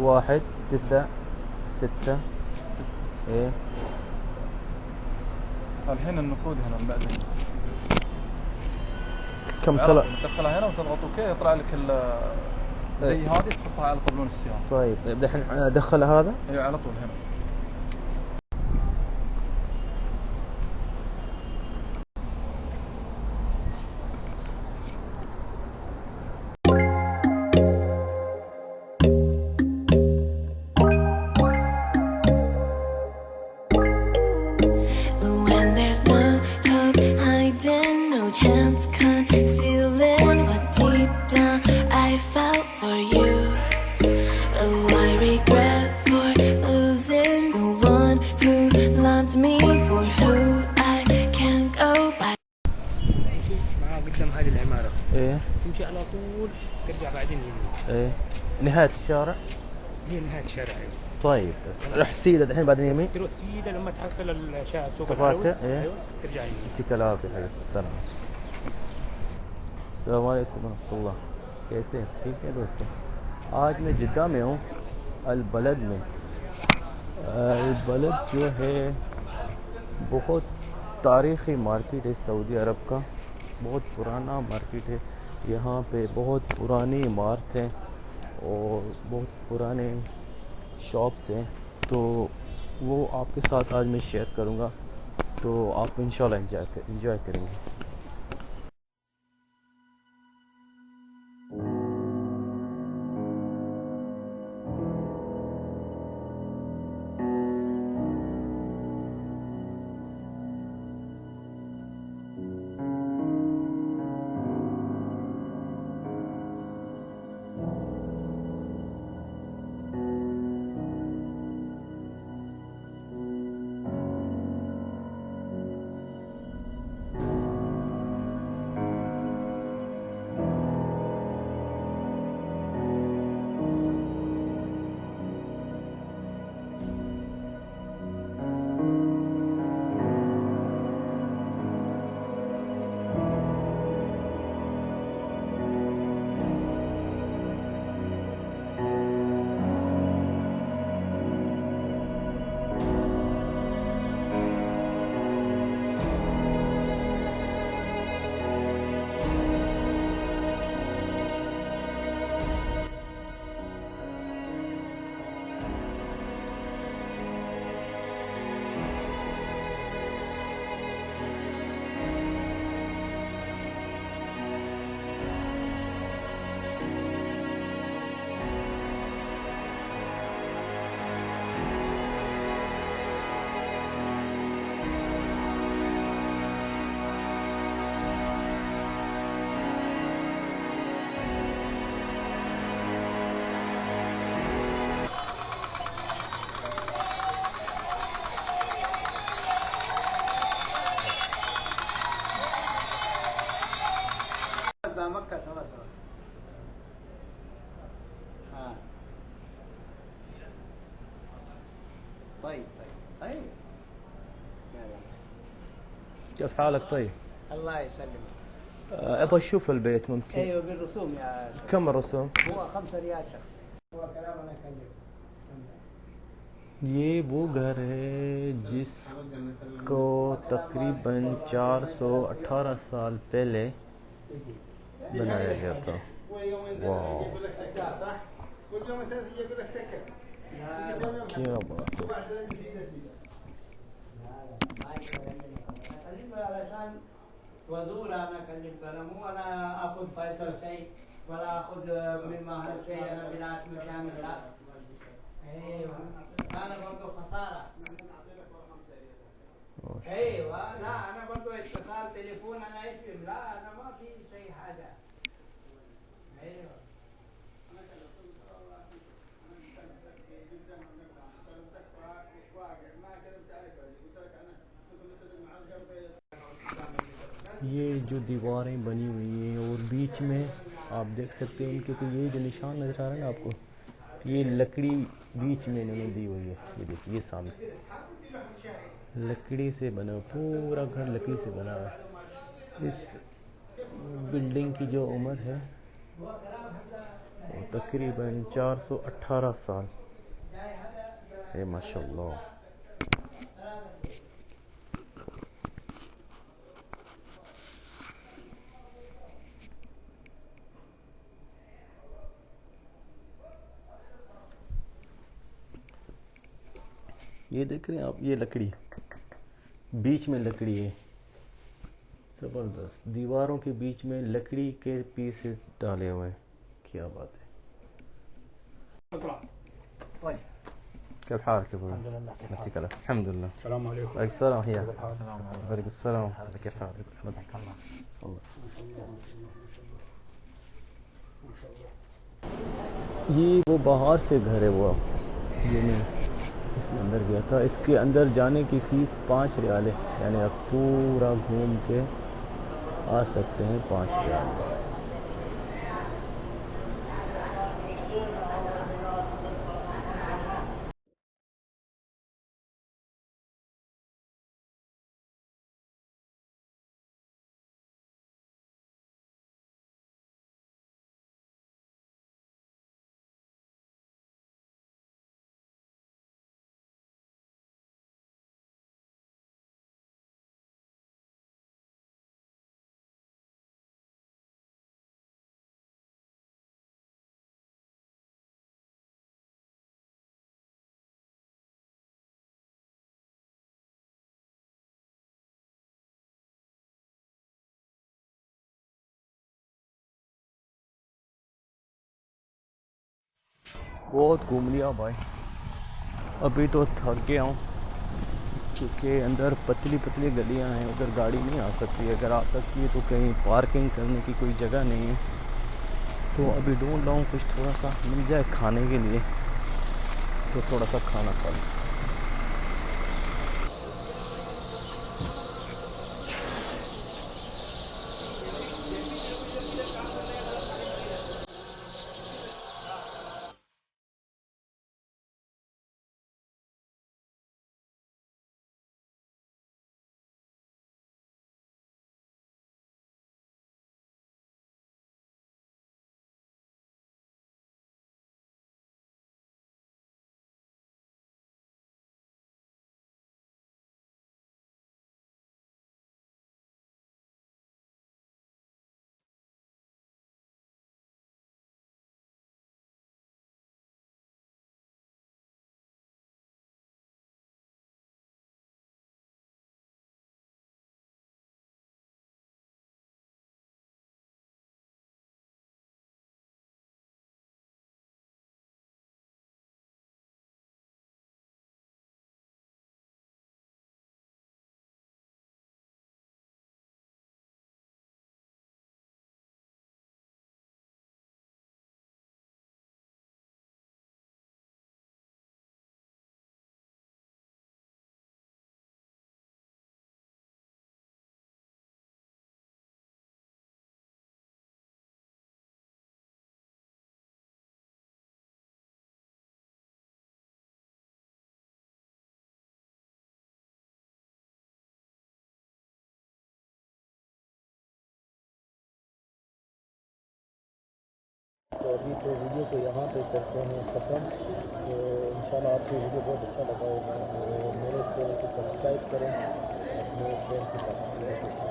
1 9 6 ايه الحين النقود هنا بعدين كم طلع؟ تدخلها هنا وتضغط اوكي يطلع لك زي هذه تحطها على قبلون السيارة. طيب الحين ادخل هذا؟ ايوه على طول هنا. قدام هذه العمارة ايه تمشي على طول ترجع بعدين يمين. ايه نهاية الشارع؟ هي نهاية الشارع. طيب روح سيدة الحين بعدين يمين؟ تروح سيدة لما تحصل سوق الفاكهة. الحلوي. ايوه ترجع يمين. يعطيك العافية حبيبي. السلام عليكم ورحمة الله. कैसे हैं? ठीक है दोस्तों, आज मैं जिद्दा में हूँ अलबलद में. अलबलद जो है बहुत तारीख़ी मार्केट है सऊदी अरब का, बहुत पुराना मार्केट है. यहाँ पे बहुत पुरानी इमारत हैं और बहुत पुराने शॉप्स हैं, तो वो आपके साथ आज मैं शेयर करूँगा, तो आप इंशाल्लाह एंजॉय करेंगे. مكة سوا سوا. طيب كيف حالك؟ طيب الله يسلمك. ابغى اشوف البيت ممكن؟ ايوه بالرسوم يا كم الرسوم؟ هو 5 ريال شخص. هو كلام انا اكلمك. ये वो घर है जिसको तकरीबन 418 साल पहले बनाया गया था. वाह क्या बात है. وزور انا كلمت انا مو انا اخذ فيصل شيء ولا اخذ من مهر شيء انا بلاش مكان لا. ايوه انا برضه خساره. ايوه لا انا برضه اتصال تليفون انا اسم لا انا ما في شيء حاجه. ايوه ये जो दीवारें बनी हुई हैं और बीच में आप देख सकते हैं इनके, तो ये जो निशान नज़र आ रहा है ना आपको, ये लकड़ी बीच में इन्होंने दी हुई है. ये देखिए ये सामने लकड़ी से बना, पूरा घर लकड़ी से बना हुआ है. इस बिल्डिंग की जो उम्र है और तकरीबन 418 साल है माशाल्लाह। ये देख रहे हैं आप, ये लकड़ी बीच में लकड़ी है, ज़बरदस्त। दीवारों के बीच में लकड़ी के पीसेस डाले हुए हैं, क्या बात है। كيف حالك ابو؟ الحمد لله. يعطيك العافيه. الحمد لله. السلام عليكم. وعليكم السلام. هي وعليكم السلام. كيف حالك؟ الله. ये वो बाहर से घर है वो, ये मैं इसके अंदर गया था। इसके अंदर जाने की फ़ीस 5 रियाल है, यानी आप पूरा घूम के आ सकते हैं 5 रियाल। बहुत घूम लिया भाई, अभी तो थक गया हूँ, क्योंकि अंदर पतली पतली गलियाँ हैं, उधर गाड़ी नहीं आ सकती। अगर आ सकती है तो कहीं पार्किंग करने की कोई जगह नहीं है। तो अभी ढूंढ रहा हूँ कुछ थोड़ा सा मिल जाए खाने के लिए, तो थोड़ा सा खाना खा लूँ। तो अभी तो वीडियो को यहाँ पे करते हैं ख़त्म। तो इंशाल्लाह आपको वीडियो बहुत अच्छा लगा होगा, तो मेरे चैनल को सब्सक्राइब करें, अपने फ्रेंड्स के साथ शेयर करें।